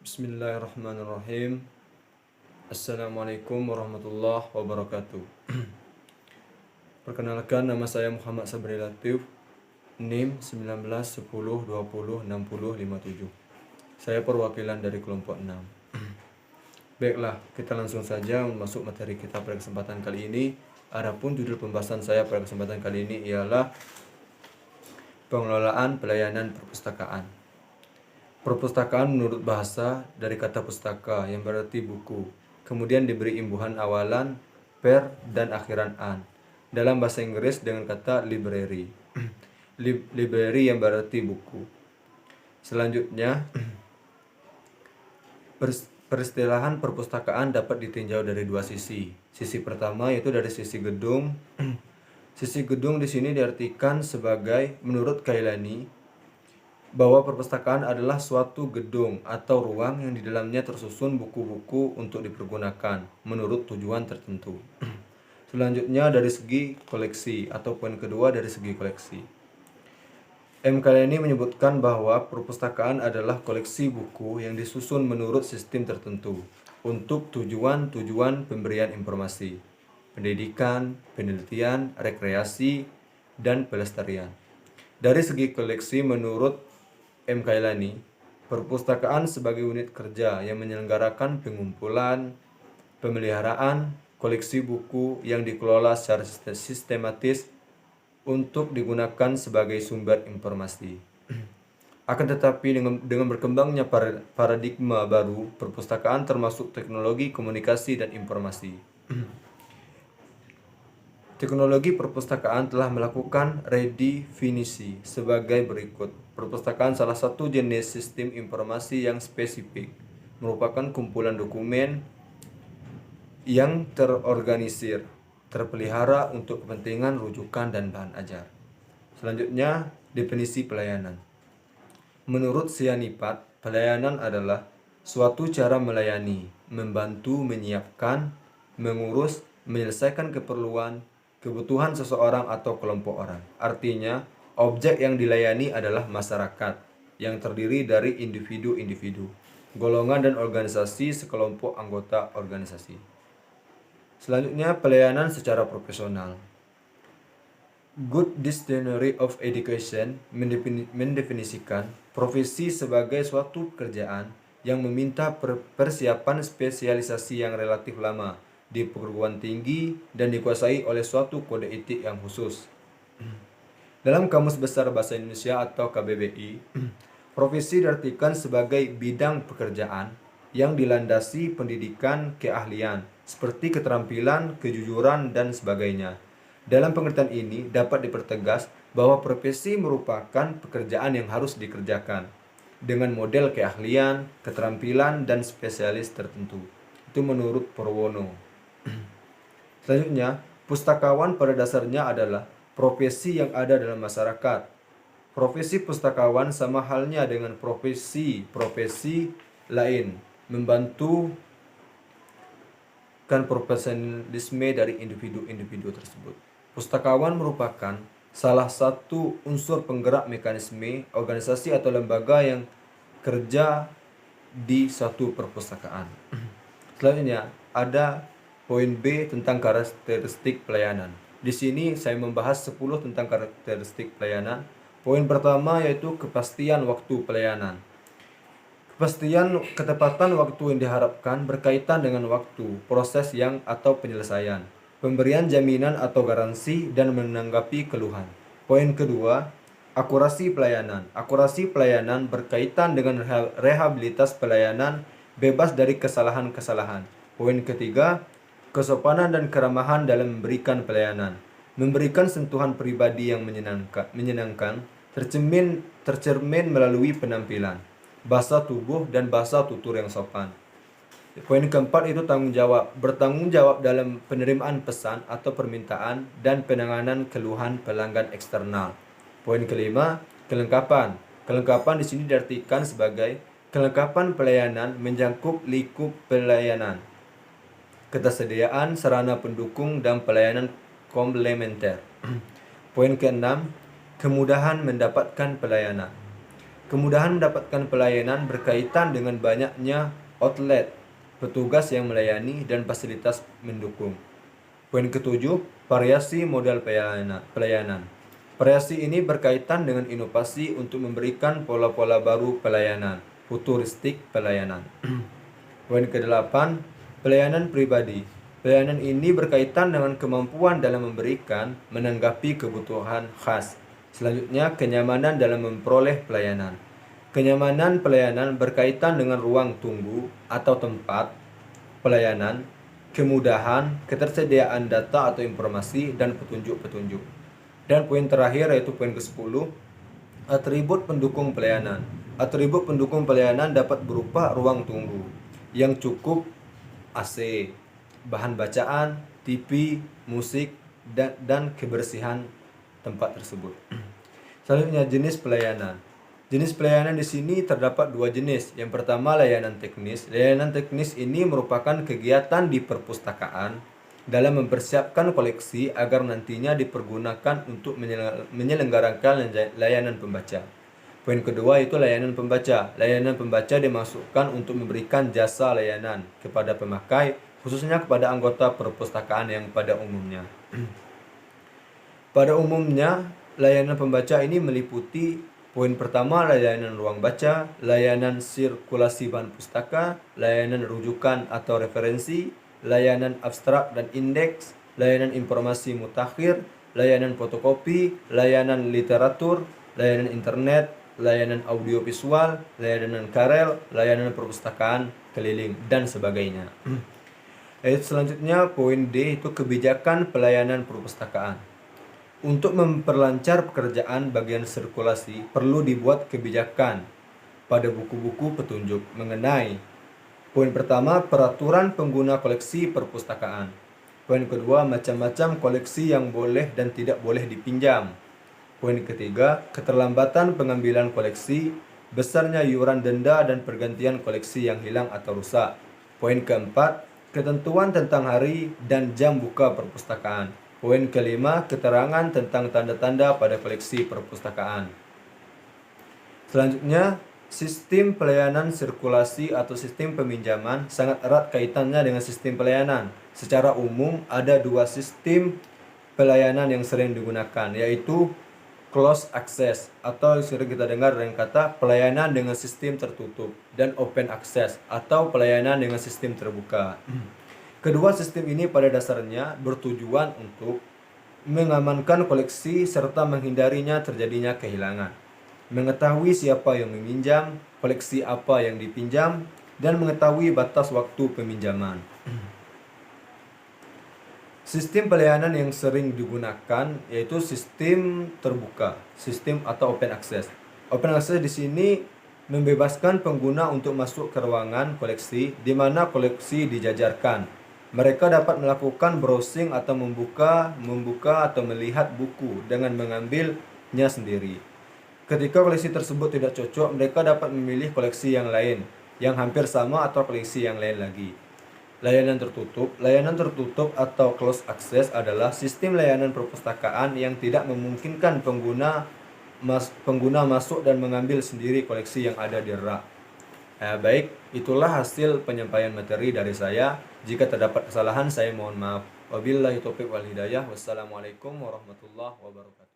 Bismillahirrahmanirrahim. Assalamualaikum warahmatullahi wabarakatuh. Perkenalkan, nama saya Muhammad Sabri Latif, NIM 1910206057. Saya perwakilan dari kelompok 6. Baiklah, kita langsung saja masuk materi kita pada kesempatan kali ini. Adapun judul pembahasan saya pada kesempatan kali ini ialah pengelolaan pelayanan perpustakaan. Perpustakaan menurut bahasa dari kata pustaka yang berarti buku, kemudian diberi imbuhan awalan per dan akhiran an. Dalam bahasa Inggris dengan kata library. Library yang berarti buku. Selanjutnya, peristilahan perpustakaan dapat ditinjau dari dua sisi. Sisi pertama yaitu dari sisi gedung. Sisi gedung di sini diartikan sebagai, menurut Kailani, bahwa perpustakaan adalah suatu gedung atau ruang yang di dalamnya tersusun buku-buku untuk dipergunakan menurut tujuan tertentu. Selanjutnya dari segi koleksi atau poin kedua dari segi koleksi. Kailani menyebutkan bahwa perpustakaan adalah koleksi buku yang disusun menurut sistem tertentu untuk tujuan-tujuan pemberian informasi, pendidikan, penelitian, rekreasi, dan pelestarian. Dari segi koleksi menurut Kailani, perpustakaan sebagai unit kerja yang menyelenggarakan pengumpulan, pemeliharaan, koleksi buku yang dikelola secara sistematis untuk digunakan sebagai sumber informasi. Akan tetapi dengan berkembangnya paradigma baru, perpustakaan termasuk teknologi komunikasi dan informasi. Teknologi perpustakaan telah melakukan redefinisi sebagai berikut. Perpustakaan salah satu jenis sistem informasi yang spesifik, merupakan kumpulan dokumen yang terorganisir, terpelihara untuk kepentingan rujukan dan bahan ajar. Selanjutnya, definisi pelayanan. Menurut Sianipat, pelayanan adalah suatu cara melayani, membantu, menyiapkan, mengurus, menyelesaikan kebutuhan seseorang atau kelompok orang. Artinya, objek yang dilayani adalah masyarakat yang terdiri dari individu-individu, golongan dan organisasi sekelompok anggota organisasi. Selanjutnya, pelayanan secara profesional. Good Dictionary of Education mendefinisikan profesi sebagai suatu pekerjaan yang meminta persiapan spesialisasi yang relatif lama di perguruan tinggi dan dikuasai oleh suatu kode etik yang khusus. Dalam Kamus Besar Bahasa Indonesia atau KBBI, profesi diartikan sebagai bidang pekerjaan yang dilandasi pendidikan keahlian, seperti keterampilan, kejujuran, dan sebagainya. Dalam pengertian ini dapat dipertegas bahwa profesi merupakan pekerjaan yang harus dikerjakan dengan model keahlian, keterampilan, dan spesialis tertentu. Itu menurut Purwono. Selanjutnya, pustakawan pada dasarnya adalah profesi yang ada dalam masyarakat. Profesi pustakawan sama halnya dengan profesi lain, membantu kan profesionalisme dari individu-individu tersebut. Pustakawan merupakan salah satu unsur penggerak mekanisme organisasi atau lembaga yang kerja di suatu perpustakaan. Selanjutnya, ada poin B tentang karakteristik pelayanan. Di sini saya membahas 10 tentang karakteristik pelayanan. Poin pertama yaitu kepastian waktu pelayanan. Kepastian ketepatan waktu yang diharapkan berkaitan dengan waktu, proses atau penyelesaian, pemberian jaminan atau garansi, dan menanggapi keluhan. Poin kedua, akurasi pelayanan. Akurasi pelayanan berkaitan dengan rehabilitas pelayanan bebas dari kesalahan-kesalahan. Poin ketiga, kesopanan dan keramahan dalam memberikan pelayanan. Memberikan sentuhan pribadi yang menyenangkan tercermin melalui penampilan, bahasa tubuh, dan bahasa tutur yang sopan. Poin keempat itu tanggung jawab. Bertanggung jawab dalam penerimaan pesan atau permintaan dan penanganan keluhan pelanggan eksternal. Poin kelima, kelengkapan. Kelengkapan di sini diartikan sebagai kelengkapan pelayanan mencakup lingkup pelayanan, ketersediaan sarana pendukung, dan pelayanan komplementer. Poin keenam, kemudahan mendapatkan pelayanan. Kemudahan mendapatkan pelayanan berkaitan dengan banyaknya outlet, petugas yang melayani, dan fasilitas mendukung. Poin ketujuh, variasi modal pelayanan. Variasi ini berkaitan dengan inovasi untuk memberikan pola-pola baru pelayanan, futuristik pelayanan. Poin ke-8, pelayanan pribadi. Pelayanan ini berkaitan dengan kemampuan dalam memberikan, menanggapi kebutuhan khas. Selanjutnya, kenyamanan dalam memperoleh pelayanan. Kenyamanan pelayanan berkaitan dengan ruang tunggu atau tempat pelayanan, kemudahan, ketersediaan data atau informasi, dan petunjuk-petunjuk. Dan poin terakhir yaitu poin ke-10, atribut pendukung pelayanan. Atribut pendukung pelayanan dapat berupa ruang tunggu yang cukup, AC, bahan bacaan, TV, musik, dan kebersihan tempat tersebut. Selanjutnya, jenis pelayanan. Jenis pelayanan di sini terdapat dua jenis. Yang pertama, layanan teknis. Layanan teknis ini merupakan kegiatan di perpustakaan dalam mempersiapkan koleksi agar nantinya dipergunakan untuk menyelenggarakan layanan pembaca. Poin kedua itu layanan pembaca. Layanan pembaca dimaksudkan untuk memberikan jasa layanan kepada pemakai, khususnya kepada anggota perpustakaan yang pada umumnya. Pada umumnya, layanan pembaca ini meliputi poin pertama, layanan ruang baca, layanan sirkulasi bahan pustaka, layanan rujukan atau referensi, layanan abstrak dan indeks, layanan informasi mutakhir, layanan fotokopi, layanan literatur, layanan internet, layanan audiovisual, layanan karel, layanan perpustakaan keliling, dan sebagainya. Selanjutnya, poin D itu kebijakan pelayanan perpustakaan. Untuk memperlancar pekerjaan bagian sirkulasi, perlu dibuat kebijakan pada buku-buku petunjuk mengenai poin pertama, peraturan pengguna koleksi perpustakaan. Poin kedua, macam-macam koleksi yang boleh dan tidak boleh dipinjam. Poin ketiga, keterlambatan pengambilan koleksi, besarnya iuran denda dan pergantian koleksi yang hilang atau rusak. Poin keempat, ketentuan tentang hari dan jam buka perpustakaan. Poin kelima, keterangan tentang tanda-tanda pada koleksi perpustakaan. Selanjutnya, sistem pelayanan sirkulasi atau sistem peminjaman sangat erat kaitannya dengan sistem pelayanan. Secara umum, ada dua sistem pelayanan yang sering digunakan, yaitu closed access atau sering kita dengar dengan kata pelayanan dengan sistem tertutup, dan open access atau pelayanan dengan sistem terbuka. Kedua sistem ini pada dasarnya bertujuan untuk mengamankan koleksi serta menghindarinya terjadinya kehilangan, mengetahui siapa yang meminjam, koleksi apa yang dipinjam, dan mengetahui batas waktu peminjaman. Sistem pelayanan yang sering digunakan yaitu sistem terbuka, sistem atau open access. Open access di sini membebaskan pengguna untuk masuk ke ruangan koleksi di mana koleksi dijajarkan. Mereka dapat melakukan browsing atau membuka atau melihat buku dengan mengambilnya sendiri. Ketika koleksi tersebut tidak cocok, mereka dapat memilih koleksi yang lain, yang hampir sama atau koleksi yang lain lagi. Layanan tertutup atau closed access adalah sistem layanan perpustakaan yang tidak memungkinkan pengguna masuk dan mengambil sendiri koleksi yang ada di rak. Baik, itulah hasil penyampaian materi dari saya. Jika terdapat kesalahan, saya mohon maaf. Wabillahi taufiq wal hidayah. Wassalamualaikum warahmatullahi wabarakatuh.